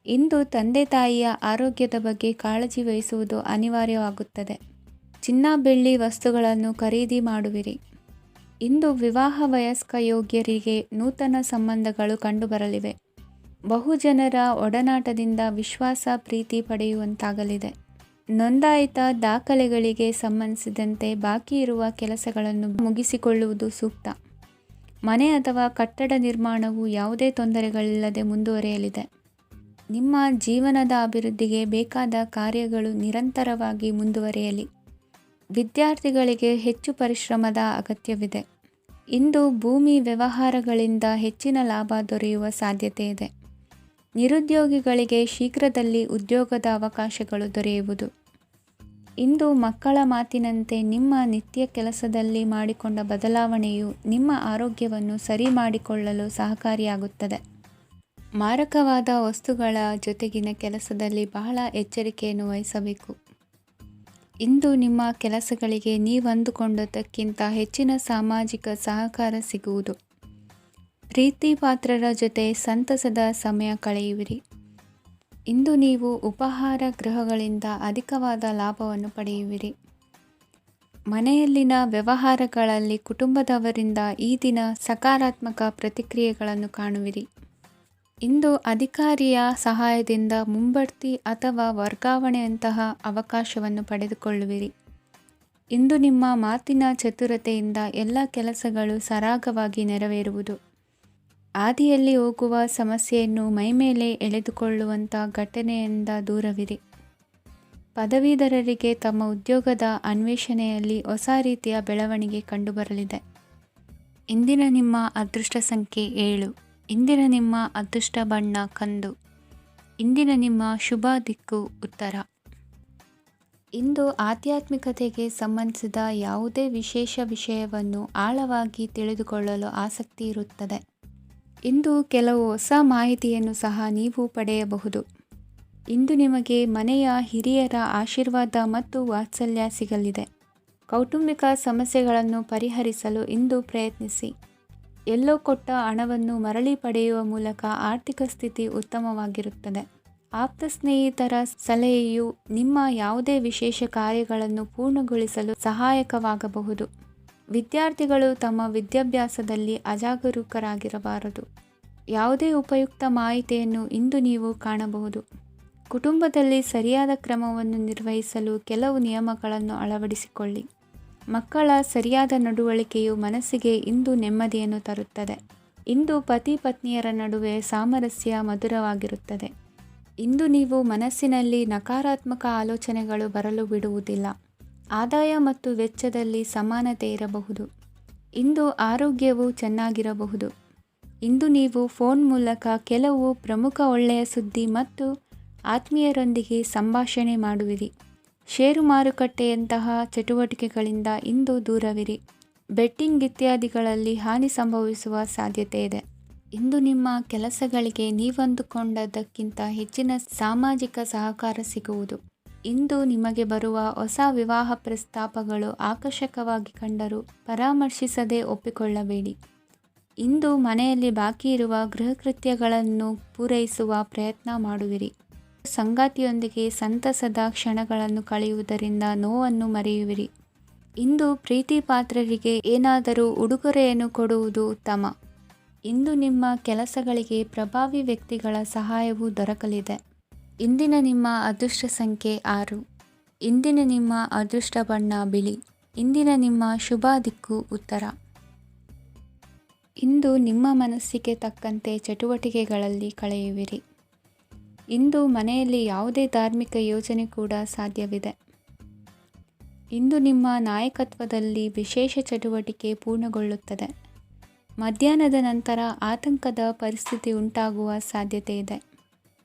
ಇಂದು ತಂದೆ ತಾಯಿಯ ಆರೋಗ್ಯದ ಬಗ್ಗೆ ಕಾಳಜಿ ವಹಿಸುವುದು ಅನಿವಾರ್ಯವಾಗುತ್ತದೆ. ಚಿನ್ನ ಬೆಳ್ಳಿ ವಸ್ತುಗಳನ್ನು ಖರೀದಿ ಮಾಡುವಿರಿ. ಇಂದು ವಿವಾಹ ವಯಸ್ಕ ಯೋಗ್ಯರಿಗೆ ನೂತನ ಸಂಬಂಧಗಳು ಕಂಡುಬರಲಿವೆ. ಬಹುಜನರ ಒಡನಾಟದಿಂದ ವಿಶ್ವಾಸ ಪ್ರೀತಿ ಪಡೆಯುವಂತಾಗಲಿದೆ. ನೋಂದಾಯಿತ ದಾಖಲೆಗಳಿಗೆ ಸಂಬಂಧಿಸಿದಂತೆ ಬಾಕಿ ಇರುವ ಕೆಲಸಗಳನ್ನು ಮುಗಿಸಿಕೊಳ್ಳುವುದು ಸೂಕ್ತ. ಮನೆ ಅಥವಾ ಕಟ್ಟಡ ನಿರ್ಮಾಣವು ಯಾವುದೇ ತೊಂದರೆಗಳಿಲ್ಲದೆ ಮುಂದುವರಿಯಲಿದೆ. ನಿಮ್ಮ ಜೀವನದ ಅಭಿವೃದ್ಧಿಗೆ ಬೇಕಾದ ಕಾರ್ಯಗಳು ನಿರಂತರವಾಗಿ ಮುಂದುವರಿಯಲಿ. ವಿದ್ಯಾರ್ಥಿಗಳಿಗೆ ಹೆಚ್ಚು ಪರಿಶ್ರಮದ ಅಗತ್ಯವಿದೆ. ಇಂದು ಭೂಮಿ ವ್ಯವಹಾರಗಳಿಂದ ಹೆಚ್ಚಿನ ಲಾಭ ದೊರೆಯುವ ಸಾಧ್ಯತೆ ಇದೆ. ನಿರುದ್ಯೋಗಿಗಳಿಗೆ ಶೀಘ್ರದಲ್ಲಿ ಉದ್ಯೋಗದ ಅವಕಾಶಗಳು ದೊರೆಯುವುದು. ಇಂದು ಮಕ್ಕಳ ಮಾತಿನಂತೆ ನಿಮ್ಮ ನಿತ್ಯ ಕೆಲಸದಲ್ಲಿ ಮಾಡಿಕೊಂಡ ಬದಲಾವಣೆಯು ನಿಮ್ಮ ಆರೋಗ್ಯವನ್ನು ಸರಿ ಮಾಡಿಕೊಳ್ಳಲು ಸಹಕಾರಿಯಾಗುತ್ತದೆ. ಮಾರಕವಾದ ವಸ್ತುಗಳ ಜೊತೆಗಿನ ಕೆಲಸದಲ್ಲಿ ಬಹಳ ಎಚ್ಚರಿಕೆಯನ್ನು ವಹಿಸಬೇಕು. ಇಂದು ನಿಮ್ಮ ಕೆಲಸಗಳಿಗೆ ನೀವಂದುಕೊಂಡದ್ದಕ್ಕಿಂತ ಹೆಚ್ಚಿನ ಸಾಮಾಜಿಕ ಸಹಕಾರ ಸಿಗುವುದು. ಪ್ರೀತಿ ಪಾತ್ರರ ಜೊತೆ ಸಂತಸದ ಸಮಯ ಕಳೆಯುವಿರಿ. ಇಂದು ನೀವು ಉಪಹಾರ ಗೃಹಗಳಿಂದ ಅಧಿಕವಾದ ಲಾಭವನ್ನು ಪಡೆಯುವಿರಿ. ಮನೆಯಲ್ಲಿನ ವ್ಯವಹಾರಗಳಲ್ಲಿ ಕುಟುಂಬದವರಿಂದ ಈ ದಿನ ಸಕಾರಾತ್ಮಕ ಪ್ರತಿಕ್ರಿಯೆಗಳನ್ನು ಕಾಣುವಿರಿ. ಇಂದು ಅಧಿಕಾರಿಯ ಸಹಾಯದಿಂದ ಮುಂಬಡ್ತಿ ಅಥವಾ ವರ್ಗಾವಣೆಯಂತಹ ಅವಕಾಶವನ್ನು ಪಡೆದುಕೊಳ್ಳುವಿರಿ. ಇಂದು ನಿಮ್ಮ ಮಾತಿನ ಚತುರತೆಯಿಂದ ಎಲ್ಲ ಕೆಲಸಗಳು ಸರಾಗವಾಗಿ ನೆರವೇರುವುದು. ಹಾದಿಯಲ್ಲಿ ಹೋಗುವ ಸಮಸ್ಯೆಯನ್ನು ಮೈಮೇಲೆ ಎಳೆದುಕೊಳ್ಳುವಂಥ ಘಟನೆಯಿಂದ ದೂರವಿರಿ. ಪದವೀಧರರಿಗೆ ತಮ್ಮ ಉದ್ಯೋಗದ ಅನ್ವೇಷಣೆಯಲ್ಲಿ ಹೊಸ ರೀತಿಯ ಬೆಳವಣಿಗೆ ಕಂಡುಬರಲಿದೆ. ಇಂದಿನ ನಿಮ್ಮ ಅದೃಷ್ಟ ಸಂಖ್ಯೆ 7. ಇಂದಿನ ನಿಮ್ಮ ಅದೃಷ್ಟ ಬಣ್ಣ ಕಂದು. ಇಂದಿನ ನಿಮ್ಮ ಶುಭ ದಿಕ್ಕು ಉತ್ತರ. ಇಂದು ಆಧ್ಯಾತ್ಮಿಕತೆಗೆ ಸಂಬಂಧಿಸಿದ ಯಾವುದೇ ವಿಶೇಷ ವಿಷಯವನ್ನು ಆಳವಾಗಿ ತಿಳಿದುಕೊಳ್ಳಲು ಆಸಕ್ತಿ ಇರುತ್ತದೆ. ಇಂದು ಕೆಲವು ಹೊಸ ಮಾಹಿತಿಯನ್ನು ಸಹ ನೀವು ಪಡೆಯಬಹುದು. ಇಂದು ನಿಮಗೆ ಮನೆಯ ಹಿರಿಯರ ಆಶೀರ್ವಾದ ಮತ್ತು ವಾತ್ಸಲ್ಯ ಸಿಗಲಿದೆ. ಕೌಟುಂಬಿಕ ಸಮಸ್ಯೆಗಳನ್ನು ಪರಿಹರಿಸಲು ಇಂದು ಪ್ರಯತ್ನಿಸಿ. ಎಲ್ಲೋ ಕೊಟ್ಟ ಹಣವನ್ನು ಮರಳಿ ಪಡೆಯುವ ಮೂಲಕ ಆರ್ಥಿಕ ಸ್ಥಿತಿ ಉತ್ತಮವಾಗಿರುತ್ತದೆ. ಆಪ್ತ ಸ್ನೇಹಿತರ ಸಲಹೆಯು ನಿಮ್ಮ ಯಾವುದೇ ವಿಶೇಷ ಕಾರ್ಯಗಳನ್ನು ಪೂರ್ಣಗೊಳಿಸಲು ಸಹಾಯಕವಾಗಬಹುದು. ವಿದ್ಯಾರ್ಥಿಗಳು ತಮ್ಮ ವಿದ್ಯಾಭ್ಯಾಸದಲ್ಲಿ ಅಜಾಗರೂಕರಾಗಿರಬಾರದು. ಯಾವುದೇ ಉಪಯುಕ್ತ ಮಾಹಿತಿಯನ್ನು ಇಂದು ನೀವು ಕಾಣಬಹುದು. ಕುಟುಂಬದಲ್ಲಿ ಸರಿಯಾದ ಕ್ರಮವನ್ನು ನಿರ್ವಹಿಸಲು ಕೆಲವು ನಿಯಮಗಳನ್ನು ಅಳವಡಿಸಿಕೊಳ್ಳಿ. ಮಕ್ಕಳ ಸರಿಯಾದ ನಡವಳಿಕೆಯು ಮನಸ್ಸಿಗೆ ಇಂದು ನೆಮ್ಮದಿಯನ್ನು ತರುತ್ತದೆ. ಇಂದು ಪತಿ ಪತ್ನಿಯರ ನಡುವೆ ಸಾಮರಸ್ಯ ಮಧುರವಾಗಿರುತ್ತದೆ. ಇಂದು ನೀವು ಮನಸ್ಸಿನಲ್ಲಿ ನಕಾರಾತ್ಮಕ ಆಲೋಚನೆಗಳು ಬರಲು ಬಿಡುವುದಿಲ್ಲ. ಆದಾಯ ಮತ್ತು ವೆಚ್ಚದಲ್ಲಿ ಸಮಾನತೆ ಇರಬಹುದು. ಇಂದು ಆರೋಗ್ಯವು ಚೆನ್ನಾಗಿರಬಹುದು. ಇಂದು ನೀವು ಫೋನ್ ಮೂಲಕ ಕೆಲವು ಪ್ರಮುಖ ಒಳ್ಳೆಯ ಸುದ್ದಿ ಮತ್ತು ಆತ್ಮೀಯರೊಂದಿಗೆ ಸಂಭಾಷಣೆ ಮಾಡುವಿರಿ. ಷೇರು ಮಾರುಕಟ್ಟೆಯಂತಹ ಚಟುವಟಿಕೆಗಳಿಂದ ಇಂದು ದೂರವಿರಿ. ಬೆಟ್ಟಿಂಗ್ ಇತ್ಯಾದಿಗಳಲ್ಲಿ ಹಾನಿ ಸಂಭವಿಸುವ ಸಾಧ್ಯತೆ ಇದೆ. ಇಂದು ನಿಮ್ಮ ಕೆಲಸಗಳಿಗೆ ನೀವಂದುಕೊಂಡದ್ದಕ್ಕಿಂತ ಹೆಚ್ಚಿನ ಸಾಮಾಜಿಕ ಸಹಕಾರ ಸಿಗುವುದು. ಇಂದು ನಿಮಗೆ ಬರುವ ಹೊಸ ವಿವಾಹ ಪ್ರಸ್ತಾಪಗಳು ಆಕರ್ಷಕವಾಗಿ ಕಂಡರೂ ಪರಾಮರ್ಶಿಸದೆ ಒಪ್ಪಿಕೊಳ್ಳಬೇಡಿ. ಇಂದು ಮನೆಯಲ್ಲಿ ಬಾಕಿ ಇರುವ ಗೃಹಕೃತ್ಯಗಳನ್ನು ಪೂರೈಸುವ ಪ್ರಯತ್ನ ಮಾಡುವಿರಿ. ಸಂಗಾತಿಯೊಂದಿಗೆ ಸಂತಸದ ಕ್ಷಣಗಳನ್ನು ಕಳೆಯುವುದರಿಂದ ನೋವನ್ನು ಮರೆಯುವಿರಿ. ಇಂದು ಪ್ರೀತಿ ಪಾತ್ರರಿಗೆ ಏನಾದರೂ ಉಡುಗೊರೆಯನ್ನು ಕೊಡುವುದು ಉತ್ತಮ. ಇಂದು ನಿಮ್ಮ ಕೆಲಸಗಳಿಗೆ ಪ್ರಭಾವಿ ವ್ಯಕ್ತಿಗಳ ಸಹಾಯವು ದೊರಕಲಿದೆ. ಇಂದಿನ ನಿಮ್ಮ ಅದೃಷ್ಟ ಸಂಖ್ಯೆ 6. ಇಂದಿನ ನಿಮ್ಮ ಅದೃಷ್ಟ ಬಣ್ಣ ಬಿಳಿ. ಇಂದಿನ ನಿಮ್ಮ ಶುಭ ದಿಕ್ಕು ಉತ್ತರ. ಇಂದು ನಿಮ್ಮ ಮನಸ್ಸಿಗೆ ತಕ್ಕಂತೆ ಚಟುವಟಿಕೆಗಳಲ್ಲಿ ಕಳೆಯುವಿರಿ. ಇಂದು ಮನೆಯಲ್ಲಿ ಯಾವುದೇ ಧಾರ್ಮಿಕ ಯೋಜನೆ ಕೂಡ ಸಾಧ್ಯವಿದೆ. ಇಂದು ನಿಮ್ಮ ನಾಯಕತ್ವದಲ್ಲಿ ವಿಶೇಷ ಚಟುವಟಿಕೆ ಪೂರ್ಣಗೊಳ್ಳುತ್ತದೆ. ಮಧ್ಯಾಹ್ನದ ನಂತರ ಆತಂಕದ ಪರಿಸ್ಥಿತಿ ಉಂಟಾಗುವ ಸಾಧ್ಯತೆ ಇದೆ.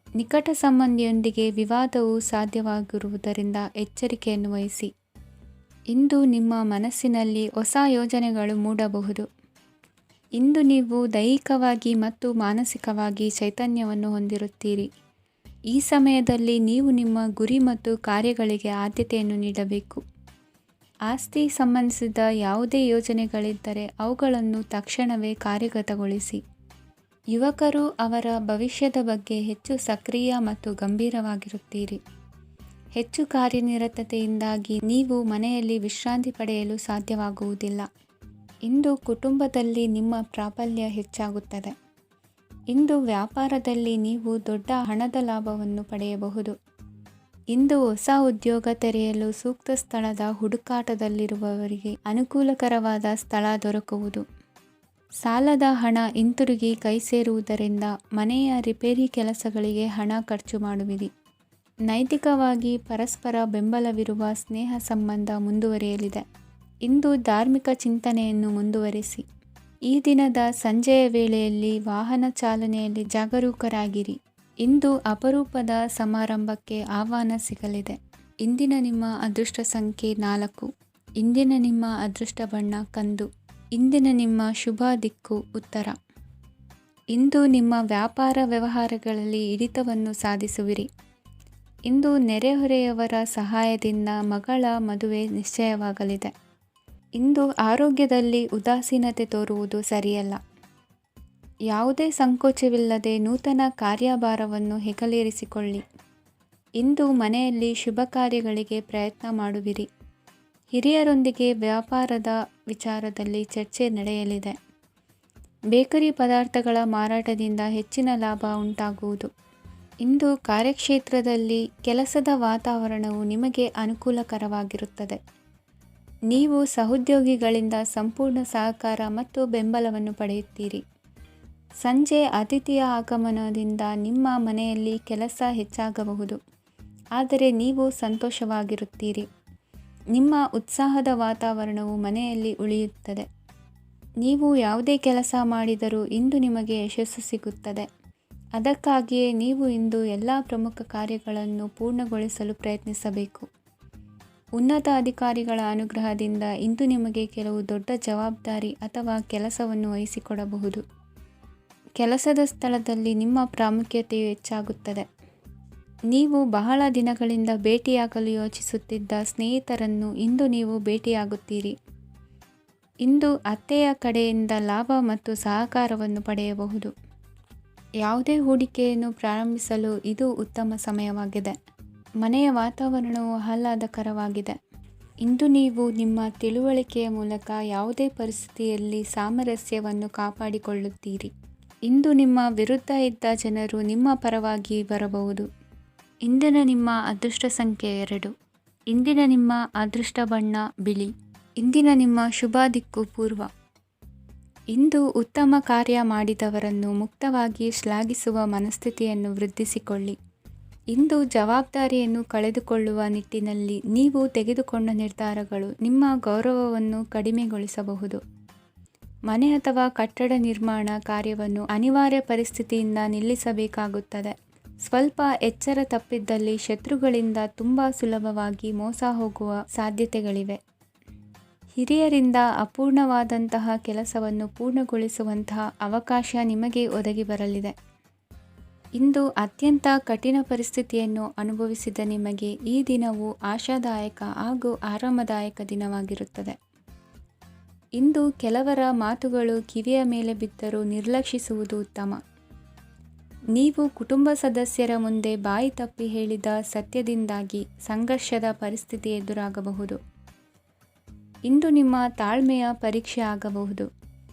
ನಿಕಟ ಸಂಬಂಧಿಯೊಂದಿಗೆ ವಿವಾದವು ಸಾಧ್ಯವಾಗಿರುವುದರಿಂದ ಎಚ್ಚರಿಕೆಯನ್ನು ವಹಿಸಿ. ಇಂದು ನಿಮ್ಮ ಮನಸ್ಸಿನಲ್ಲಿ ಹೊಸ ಯೋಜನೆಗಳು ಮೂಡಬಹುದು. ಇಂದು ನೀವು ದೈಹಿಕವಾಗಿ ಮತ್ತು ಮಾನಸಿಕವಾಗಿ ಚೈತನ್ಯವನ್ನು ಹೊಂದಿರುತ್ತೀರಿ. ಈ ಸಮಯದಲ್ಲಿ ನೀವು ನಿಮ್ಮ ಗುರಿ ಮತ್ತು ಕಾರ್ಯಗಳಿಗೆ ಆದ್ಯತೆಯನ್ನು ನೀಡಬೇಕು. ಆಸ್ತಿ ಸಂಬಂಧಿಸಿದ ಯಾವುದೇ ಯೋಜನೆಗಳಿದ್ದರೆ ಅವುಗಳನ್ನು ತಕ್ಷಣವೇ ಕಾರ್ಯಗತಗೊಳಿಸಿ. ಯುವಕರು ಅವರ ಭವಿಷ್ಯದ ಬಗ್ಗೆ ಹೆಚ್ಚು ಸಕ್ರಿಯ ಮತ್ತು ಗಂಭೀರವಾಗಿರುತ್ತೀರಿ. ಹೆಚ್ಚು ಕಾರ್ಯನಿರತತೆಯಿಂದಾಗಿ ನೀವು ಮನೆಯಲ್ಲಿ ವಿಶ್ರಾಂತಿ ಪಡೆಯಲು ಸಾಧ್ಯವಾಗುವುದಿಲ್ಲ. ಇಂದು ಕುಟುಂಬದಲ್ಲಿ ನಿಮ್ಮ ಪ್ರಾಬಲ್ಯ ಹೆಚ್ಚಾಗುತ್ತದೆ. ಇಂದು ವ್ಯಾಪಾರದಲ್ಲಿ ನೀವು ದೊಡ್ಡ ಹಣದ ಲಾಭವನ್ನು ಪಡೆಯಬಹುದು. ಇಂದು ಹೊಸ ಉದ್ಯೋಗ ತೆರೆಯಲು ಸೂಕ್ತ ಸ್ಥಳದ ಹುಡುಕಾಟದಲ್ಲಿರುವವರಿಗೆ ಅನುಕೂಲಕರವಾದ ಸ್ಥಳ ದೊರಕುವುದು. ಸಾಲದ ಹಣ ಹಿಂತಿರುಗಿ ಕೈ ಸೇರುವುದರಿಂದ ಮನೆಯ ರಿಪೇರಿ ಕೆಲಸಗಳಿಗೆ ಹಣ ಖರ್ಚು ಮಾಡುವಿರಿ. ನೈತಿಕವಾಗಿ ಪರಸ್ಪರ ಬೆಂಬಲವಿರುವ ಸ್ನೇಹ ಸಂಬಂಧ ಮುಂದುವರಿಯಲಿದೆ. ಇಂದು ಧಾರ್ಮಿಕ ಚಿಂತನೆಯನ್ನು ಮುಂದುವರಿಸಿ. ಈ ದಿನದ ಸಂಜೆಯ ವೇಳೆಯಲ್ಲಿ ವಾಹನ ಚಾಲನೆಯಲ್ಲಿ ಜಾಗರೂಕರಾಗಿರಿ. ಇಂದು ಅಪರೂಪದ ಸಮಾರಂಭಕ್ಕೆ ಆಹ್ವಾನ ಸಿಗಲಿದೆ. ಇಂದಿನ ನಿಮ್ಮ ಅದೃಷ್ಟ ಸಂಖ್ಯೆ 4. ಇಂದಿನ ನಿಮ್ಮ ಅದೃಷ್ಟ ಬಣ್ಣ ಕಂದು. ಇಂದಿನ ನಿಮ್ಮ ಶುಭ ದಿಕ್ಕು ಉತ್ತರ. ಇಂದು ನಿಮ್ಮ ವ್ಯಾಪಾರ ವ್ಯವಹಾರಗಳಲ್ಲಿ ಹಿಡಿತವನ್ನು ಸಾಧಿಸುವಿರಿ. ಇಂದು ನೆರೆಹೊರೆಯವರ ಸಹಾಯದಿಂದ ಮಗಳ ಮದುವೆ ನಿಶ್ಚಯವಾಗಲಿದೆ. ಇಂದು ಆರೋಗ್ಯದಲ್ಲಿ ಉದಾಸೀನತೆ ತೋರುವುದು ಸರಿಯಲ್ಲ. ಯಾವುದೇ ಸಂಕೋಚವಿಲ್ಲದೆ ನೂತನ ಕಾರ್ಯಭಾರವನ್ನು ಹೆಗಲೇರಿಸಿಕೊಳ್ಳಿ. ಇಂದು ಮನೆಯಲ್ಲಿ ಶುಭ ಕಾರ್ಯಗಳಿಗೆ ಪ್ರಯತ್ನ ಮಾಡುವಿರಿ. ಹಿರಿಯರೊಂದಿಗೆ ವ್ಯಾಪಾರದ ವಿಚಾರದಲ್ಲಿ ಚರ್ಚೆ ನಡೆಯಲಿದೆ. ಬೇಕರಿ ಪದಾರ್ಥಗಳ ಮಾರಾಟದಿಂದ ಹೆಚ್ಚಿನ ಲಾಭ ಉಂಟಾಗುವುದು. ಇಂದು ಕಾರ್ಯಕ್ಷೇತ್ರದಲ್ಲಿ ಕೆಲಸದ ವಾತಾವರಣವು ನಿಮಗೆ ಅನುಕೂಲಕರವಾಗಿರುತ್ತದೆ. ನೀವು ಸಹೋದ್ಯೋಗಿಗಳಿಂದ ಸಂಪೂರ್ಣ ಸಹಕಾರ ಮತ್ತು ಬೆಂಬಲವನ್ನು ಪಡೆಯುತ್ತೀರಿ. ಸಂಜೆ ಅತಿಥಿಯ ಆಗಮನದಿಂದ ನಿಮ್ಮ ಮನೆಯಲ್ಲಿ ಕೆಲಸ ಹೆಚ್ಚಾಗಬಹುದು, ಆದರೆ ನೀವು ಸಂತೋಷವಾಗಿರುತ್ತೀರಿ. ನಿಮ್ಮ ಉತ್ಸಾಹದ ವಾತಾವರಣವು ಮನೆಯಲ್ಲಿ ಉಳಿಯುತ್ತದೆ. ನೀವು ಯಾವುದೇ ಕೆಲಸ ಮಾಡಿದರೂ ಇಂದು ನಿಮಗೆ ಯಶಸ್ಸು ಸಿಗುತ್ತದೆ. ಅದಕ್ಕಾಗಿಯೇ ನೀವು ಇಂದು ಎಲ್ಲ ಪ್ರಮುಖ ಕಾರ್ಯಗಳನ್ನು ಪೂರ್ಣಗೊಳಿಸಲು ಪ್ರಯತ್ನಿಸಬೇಕು. ಉನ್ನತ ಅಧಿಕಾರಿಗಳ ಅನುಗ್ರಹದಿಂದ ಇಂದು ನಿಮಗೆ ಕೆಲವು ದೊಡ್ಡ ಜವಾಬ್ದಾರಿ ಅಥವಾ ಕೆಲಸವನ್ನು ವಹಿಸಿಕೊಡಬಹುದು. ಕೆಲಸದ ಸ್ಥಳದಲ್ಲಿ ನಿಮ್ಮ ಪ್ರಾಮುಖ್ಯತೆಯು ಹೆಚ್ಚಾಗುತ್ತದೆ. ನೀವು ಬಹಳ ದಿನಗಳಿಂದ ಭೇಟಿಯಾಗಲು ಯೋಚಿಸುತ್ತಿದ್ದ ಸ್ನೇಹಿತರನ್ನು ಇಂದು ನೀವು ಭೇಟಿಯಾಗುತ್ತೀರಿ. ಇಂದು ಅತ್ತೆಯ ಕಡೆಯಿಂದ ಲಾಭ ಮತ್ತು ಸಹಕಾರವನ್ನು ಪಡೆಯಬಹುದು. ಯಾವುದೇ ಹೂಡಿಕೆಯನ್ನು ಪ್ರಾರಂಭಿಸಲು ಇದು ಉತ್ತಮ ಸಮಯವಾಗಿದೆ. ಮನೆಯ ವಾತಾವರಣವು ಆಹ್ಲಾದಕರವಾಗಿದೆ. ಇಂದು ನೀವು ನಿಮ್ಮ ತಿಳುವಳಿಕೆಯ ಮೂಲಕ ಯಾವುದೇ ಪರಿಸ್ಥಿತಿಯಲ್ಲಿ ಸಾಮರಸ್ಯವನ್ನು ಕಾಪಾಡಿಕೊಳ್ಳುತ್ತೀರಿ. ಇಂದು ನಿಮ್ಮ ವಿರುದ್ಧ ಇದ್ದ ಜನರು ನಿಮ್ಮ ಪರವಾಗಿ ಬರಬಹುದು. ಇಂದಿನ ನಿಮ್ಮ ಅದೃಷ್ಟ ಸಂಖ್ಯೆ 2. ಇಂದಿನ ನಿಮ್ಮ ಅದೃಷ್ಟ ಬಣ್ಣ ಬಿಳಿ. ಇಂದಿನ ನಿಮ್ಮ ಶುಭ ದಿಕ್ಕು ಪೂರ್ವ. ಇಂದು ಉತ್ತಮ ಕಾರ್ಯ ಮಾಡಿದವರನ್ನು ಮುಕ್ತವಾಗಿ ಶ್ಲಾಘಿಸುವ ಮನಸ್ಥಿತಿಯನ್ನು ವೃದ್ಧಿಸಿಕೊಳ್ಳಿ. ಇಂದು ಜವಾಬ್ದಾರಿಯನ್ನು ಕಳೆದುಕೊಳ್ಳುವ ನಿಟ್ಟಿನಲ್ಲಿ ನೀವು ತೆಗೆದುಕೊಂಡ ನಿರ್ಧಾರಗಳು ನಿಮ್ಮ ಗೌರವವನ್ನು ಕಡಿಮೆಗೊಳಿಸಬಹುದು. ಮನೆ ಅಥವಾ ಕಟ್ಟಡ ನಿರ್ಮಾಣ ಕಾರ್ಯವನ್ನು ಅನಿವಾರ್ಯ ಪರಿಸ್ಥಿತಿಯಿಂದ ನಿಲ್ಲಿಸಬೇಕಾಗುತ್ತದೆ. ಸ್ವಲ್ಪ ಎಚ್ಚರ ತಪ್ಪಿದ್ದಲ್ಲಿ ಶತ್ರುಗಳಿಂದ ತುಂಬ ಸುಲಭವಾಗಿ ಮೋಸ ಹೋಗುವ ಸಾಧ್ಯತೆಗಳಿವೆ. ಹಿರಿಯರಿಂದ ಅಪೂರ್ಣವಾದಂತಹ ಕೆಲಸವನ್ನು ಪೂರ್ಣಗೊಳಿಸುವಂತಹ ಅವಕಾಶ ನಿಮಗೆ ಒದಗಿ ಬರಲಿದೆ. ಇಂದು ಅತ್ಯಂತ ಕಠಿಣ ಪರಿಸ್ಥಿತಿಯನ್ನು ಅನುಭವಿಸಿದ ನಿಮಗೆ ಈ ದಿನವು ಆಶಾದಾಯಕ ಹಾಗೂ ಆರಾಮದಾಯಕ ದಿನವಾಗಿರುತ್ತದೆ. ಇಂದು ಕೆಲವರ ಮಾತುಗಳು ಕಿವಿಯ ಮೇಲೆ ಬಿದ್ದರೂ ನಿರ್ಲಕ್ಷಿಸುವುದು ಉತ್ತಮ. ನೀವು ಕುಟುಂಬ ಸದಸ್ಯರ ಮುಂದೆ ಬಾಯಿ ತಪ್ಪಿ ಹೇಳಿದ ಸತ್ಯದಿಂದಾಗಿ ಸಂಘರ್ಷದ ಪರಿಸ್ಥಿತಿ ಎದುರಾಗಬಹುದು. ಇಂದು ನಿಮ್ಮ ತಾಳ್ಮೆಯ ಪರೀಕ್ಷೆ ಆಗಬಹುದು.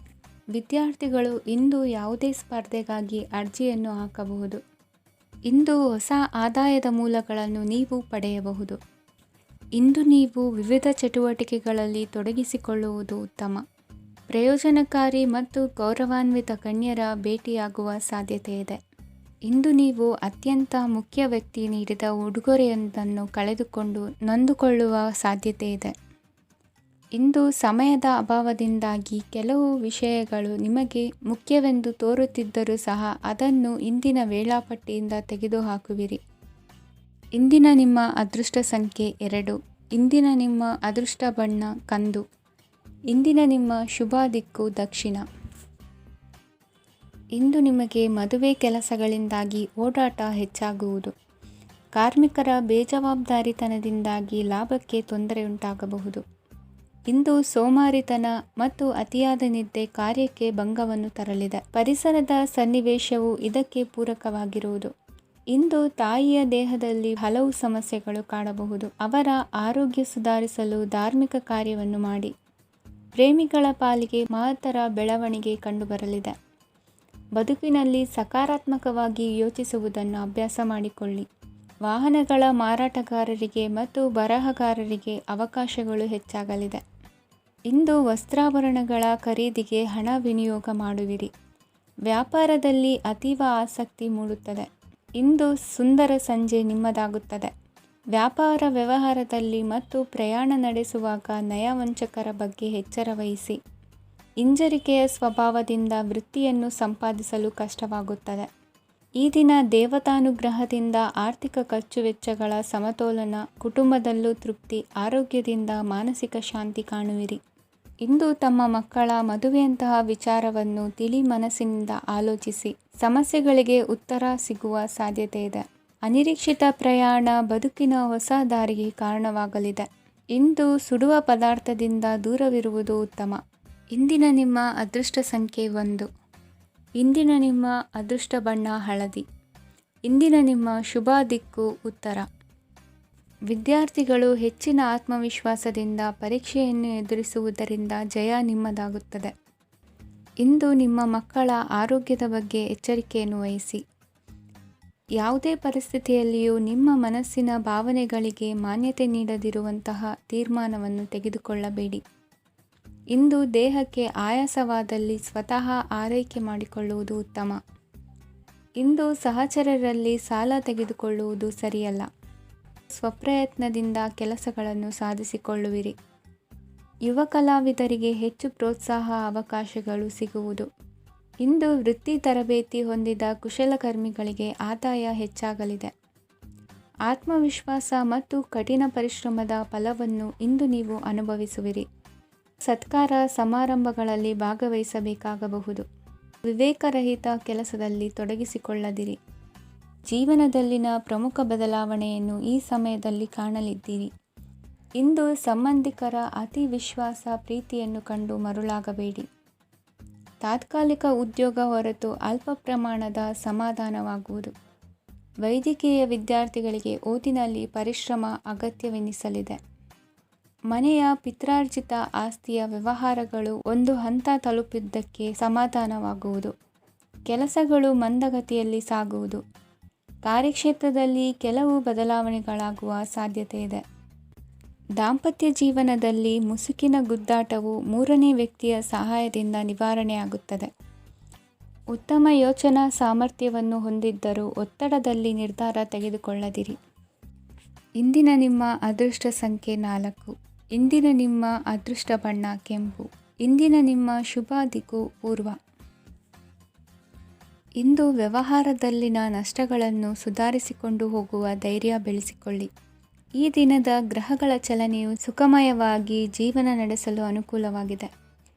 ವಿದ್ಯಾರ್ಥಿಗಳು ಇಂದು ಯಾವುದೇ ಸ್ಪರ್ಧೆಗಾಗಿ ಅರ್ಜಿಯನ್ನು ಹಾಕಬಹುದು. ಇಂದು ಹೊಸ ಆದಾಯದ ಮೂಲಗಳನ್ನು ನೀವು ಪಡೆಯಬಹುದು. ಇಂದು ನೀವು ವಿವಿಧ ಚಟುವಟಿಕೆಗಳಲ್ಲಿ ತೊಡಗಿಸಿಕೊಳ್ಳುವುದು ಉತ್ತಮ. ಪ್ರಯೋಜನಕಾರಿ ಮತ್ತು ಗೌರವಾನ್ವಿತ ಗಣ್ಯರ ಭೇಟಿಯಾಗುವ ಸಾಧ್ಯತೆಯಿದೆ. ಇಂದು ನೀವು ಅತ್ಯಂತ ಮುಖ್ಯ ವ್ಯಕ್ತಿ ನೀಡಿದ ಉಡುಗೊರೆಯೊಂದನ್ನು ಕಳೆದುಕೊಂಡು ನೊಂದುಕೊಳ್ಳುವ ಸಾಧ್ಯತೆಯಿದೆ. ಇಂದು ಸಮಯದ ಅಭಾವದಿಂದಾಗಿ ಕೆಲವು ವಿಷಯಗಳು ನಿಮಗೆ ಮುಖ್ಯವೆಂದು ತೋರುತ್ತಿದ್ದರೂ ಸಹ ಅದನ್ನು ಇಂದಿನ ವೇಳಾಪಟ್ಟಿಯಿಂದ ತೆಗೆದುಹಾಕುವಿರಿ. ಇಂದಿನ ನಿಮ್ಮ ಅದೃಷ್ಟ ಸಂಖ್ಯೆ 2. ಇಂದಿನ ನಿಮ್ಮ ಅದೃಷ್ಟ ಬಣ್ಣ ಕಂದು. ಇಂದಿನ ನಿಮ್ಮ ಶುಭ ದಿಕ್ಕು ದಕ್ಷಿಣ. ಇಂದು ನಿಮಗೆ ಮದುವೆ ಕೆಲಸಗಳಿಂದಾಗಿ ಓಡಾಟ ಹೆಚ್ಚಾಗುವುದು. ಕಾರ್ಮಿಕರ ಬೇಜವಾಬ್ದಾರಿತನದಿಂದಾಗಿ ಲಾಭಕ್ಕೆ ತೊಂದರೆಯುಂಟಾಗಬಹುದು. ಇಂದು ಸೋಮಾರಿತನ ಮತ್ತು ಅತಿಯಾದ ನಿದ್ದೆ ಕಾರ್ಯಕ್ಕೆ ಭಂಗವನ್ನು ತರಲಿದೆ. ಪರಿಸರದ ಸನ್ನಿವೇಶವು ಇದಕ್ಕೆ ಪೂರಕವಾಗಿರುವುದು. ಇಂದು ತಾಯಿಯ ದೇಹದಲ್ಲಿ ಹಲವು ಸಮಸ್ಯೆಗಳು ಕಾಡಬಹುದು. ಅವರ ಆರೋಗ್ಯ ಸುಧಾರಿಸಲು ಧಾರ್ಮಿಕ ಕಾರ್ಯವನ್ನು ಮಾಡಿ. ಪ್ರೇಮಿಗಳ ಪಾಲಿಗೆ ಮಹತ್ತರ ಬೆಳವಣಿಗೆ ಕಂಡುಬರಲಿದೆ. ಬದುಕಿನಲ್ಲಿ ಸಕಾರಾತ್ಮಕವಾಗಿ ಯೋಚಿಸುವುದನ್ನು ಅಭ್ಯಾಸ ಮಾಡಿಕೊಳ್ಳಿ. ವಾಹನಗಳ ಮಾರಾಟಗಾರರಿಗೆ ಮತ್ತು ಬರಹಗಾರರಿಗೆ ಅವಕಾಶಗಳು ಹೆಚ್ಚಾಗಲಿದೆ. ಇಂದು ವಸ್ತ್ರಾಭರಣಗಳ ಖರೀದಿಗೆ ಹಣ ವಿನಿಯೋಗ ಮಾಡುವಿರಿ. ವ್ಯಾಪಾರದಲ್ಲಿ ಅತೀವ ಆಸಕ್ತಿ ಮೂಡುತ್ತದೆ. ಇಂದು ಸುಂದರ ಸಂಜೆ ನಿಮ್ಮದಾಗುತ್ತದೆ. ವ್ಯಾಪಾರ ವ್ಯವಹಾರದಲ್ಲಿ ಮತ್ತು ಪ್ರಯಾಣ ನಡೆಸುವಾಗ ನಯವಂಚಕರ ಬಗ್ಗೆ ಎಚ್ಚರ ವಹಿಸಿ. ಹಿಂಜರಿಕೆಯ ಸ್ವಭಾವದಿಂದ ವೃತ್ತಿಯನ್ನು ಸಂಪಾದಿಸಲು ಕಷ್ಟವಾಗುತ್ತದೆ. ಈ ದಿನ ದೇವತಾನುಗ್ರಹದಿಂದ ಆರ್ಥಿಕ ಖರ್ಚು ವೆಚ್ಚಗಳ ಸಮತೋಲನ, ಕುಟುಂಬದಲ್ಲೂ ತೃಪ್ತಿ, ಆರೋಗ್ಯದಿಂದ ಮಾನಸಿಕ ಶಾಂತಿ ಕಾಣುವಿರಿ. ಇಂದು ತಮ್ಮ ಮಕ್ಕಳ ಮದುವೆಯಂತಹ ವಿಚಾರವನ್ನು ತಿಳಿ ಮನಸ್ಸಿನಿಂದ ಆಲೋಚಿಸಿ. ಸಮಸ್ಯೆಗಳಿಗೆ ಉತ್ತರ ಸಿಗುವ ಸಾಧ್ಯತೆ ಇದೆ. ಅನಿರೀಕ್ಷಿತ ಪ್ರಯಾಣ ಬದುಕಿನ ಹೊಸ ದಾರಿಗೆ ಕಾರಣವಾಗಲಿದೆ. ಇಂದು ಸುಡುವ ಪದಾರ್ಥದಿಂದ ದೂರವಿರುವುದು ಉತ್ತಮ. ಇಂದಿನ ನಿಮ್ಮ ಅದೃಷ್ಟ ಸಂಖ್ಯೆ 1. ಇಂದಿನ ನಿಮ್ಮ ಅದೃಷ್ಟ ಬಣ್ಣ ಹಳದಿ. ಇಂದಿನ ನಿಮ್ಮ ಶುಭ ದಿಕ್ಕು ಉತ್ತರ. ವಿದ್ಯಾರ್ಥಿಗಳು ಹೆಚ್ಚಿನ ಆತ್ಮವಿಶ್ವಾಸದಿಂದ ಪರೀಕ್ಷೆಯನ್ನು ಎದುರಿಸುವುದರಿಂದ ಜಯ ನಿಮ್ಮದಾಗುತ್ತದೆ. ಇಂದು ನಿಮ್ಮ ಮಕ್ಕಳ ಆರೋಗ್ಯದ ಬಗ್ಗೆ ಎಚ್ಚರಿಕೆಯನ್ನು ವಹಿಸಿ. ಯಾವುದೇ ಪರಿಸ್ಥಿತಿಯಲ್ಲಿಯೂ ನಿಮ್ಮ ಮನಸ್ಸಿನ ಭಾವನೆಗಳಿಗೆ ಮಾನ್ಯತೆ ನೀಡದಿರುವಂತಹ ತೀರ್ಮಾನವನ್ನು ತೆಗೆದುಕೊಳ್ಳಬೇಡಿ. ಇಂದು ದೇಹಕ್ಕೆ ಆಯಾಸವಾದಲ್ಲಿ ಸ್ವತಃ ಆರೈಕೆ ಮಾಡಿಕೊಳ್ಳುವುದು ಉತ್ತಮ. ಇಂದು ಸಹಚರರಲ್ಲಿ ಸಾಲ ತೆಗೆದುಕೊಳ್ಳುವುದು ಸರಿಯಲ್ಲ. ಸ್ವಪ್ರಯತ್ನದಿಂದ ಕೆಲಸಗಳನ್ನು ಸಾಧಿಸಿಕೊಳ್ಳುವಿರಿ. ಯುವ ಕಲಾವಿದರಿಗೆ ಹೆಚ್ಚು ಪ್ರೋತ್ಸಾಹ ಅವಕಾಶಗಳು ಸಿಗುವುದು. ಇಂದು ವೃತ್ತಿ ತರಬೇತಿ ಹೊಂದಿದ ಕುಶಲಕರ್ಮಿಗಳಿಗೆ ಆದಾಯ ಹೆಚ್ಚಾಗಲಿದೆ. ಆತ್ಮವಿಶ್ವಾಸ ಮತ್ತು ಕಠಿಣ ಪರಿಶ್ರಮದ ಫಲವನ್ನು ಇಂದು ನೀವು ಅನುಭವಿಸುವಿರಿ. ಸತ್ಕಾರ ಸಮಾರಂಭಗಳಲ್ಲಿ ಭಾಗವಹಿಸಬೇಕಾಗಬಹುದು. ವಿವೇಕರಹಿತ ಕೆಲಸದಲ್ಲಿ ತೊಡಗಿಸಿಕೊಳ್ಳದಿರಿ. ಜೀವನದಲ್ಲಿನ ಪ್ರಮುಖ ಬದಲಾವಣೆಯನ್ನು ಈ ಸಮಯದಲ್ಲಿ ಕಾಣಲಿದ್ದೀರಿ. ಇಂದು ಸಂಬಂಧಿಕರ ಅತಿ ವಿಶ್ವಾಸ ಪ್ರೀತಿಯನ್ನು ಕಂಡು ಮರುಳಾಗಬೇಡಿ. ತಾತ್ಕಾಲಿಕ ಉದ್ಯೋಗ ಹೊರತು ಅಲ್ಪ ಪ್ರಮಾಣದ ಸಮಾಧಾನವಾಗುವುದು. ವೈದ್ಯಕೀಯ ವಿದ್ಯಾರ್ಥಿಗಳಿಗೆ ಓದಿನಲ್ಲಿ ಪರಿಶ್ರಮ ಅಗತ್ಯವೆನಿಸಲಿದೆ. ಮನೆಯ ಪಿತ್ರಾರ್ಜಿತ ಆಸ್ತಿಯ ವ್ಯವಹಾರಗಳು ಒಂದು ಹಂತ ತಲುಪಿದ್ದಕ್ಕೆ ಸಮಾಧಾನವಾಗುವುದು. ಕೆಲಸಗಳು ಮಂದಗತಿಯಲ್ಲಿ ಸಾಗುವುದು. ಕಾರ್ಯಕ್ಷೇತ್ರದಲ್ಲಿ ಕೆಲವು ಬದಲಾವಣೆಗಳಾಗುವ ಸಾಧ್ಯತೆ ಇದೆ. ದಾಂಪತ್ಯ ಜೀವನದಲ್ಲಿ ಮುಸುಕಿನ ಗುದ್ದಾಟವು ಮೂರನೇ ವ್ಯಕ್ತಿಯ ಸಹಾಯದಿಂದ ನಿವಾರಣೆಯಾಗುತ್ತದೆ. ಉತ್ತಮ ಯೋಚನಾ ಸಾಮರ್ಥ್ಯವನ್ನು ಹೊಂದಿದ್ದರೂ ಒತ್ತಡದಲ್ಲಿ ನಿರ್ಧಾರ ತೆಗೆದುಕೊಳ್ಳದಿರಿ. ಇಂದಿನ ನಿಮ್ಮ ಅದೃಷ್ಟ ಸಂಖ್ಯೆ 4. ಇಂದಿನ ನಿಮ್ಮ ಅದೃಷ್ಟ ಬಣ್ಣ ಕೆಂಪು. ಇಂದಿನ ನಿಮ್ಮ ಶುಭ ದಿಕ್ಕು ಪೂರ್ವ. ಇಂದು ವ್ಯವಹಾರದಲ್ಲಿನ ನಷ್ಟಗಳನ್ನು ಸುಧಾರಿಸಿಕೊಂಡು ಹೋಗುವ ಧೈರ್ಯ ಬೆಳೆಸಿಕೊಳ್ಳಿ. ಈ ದಿನದ ಗ್ರಹಗಳ ಚಲನೆಯು ಸುಖಮಯವಾಗಿ ಜೀವನ ನಡೆಸಲು ಅನುಕೂಲವಾಗಿದೆ.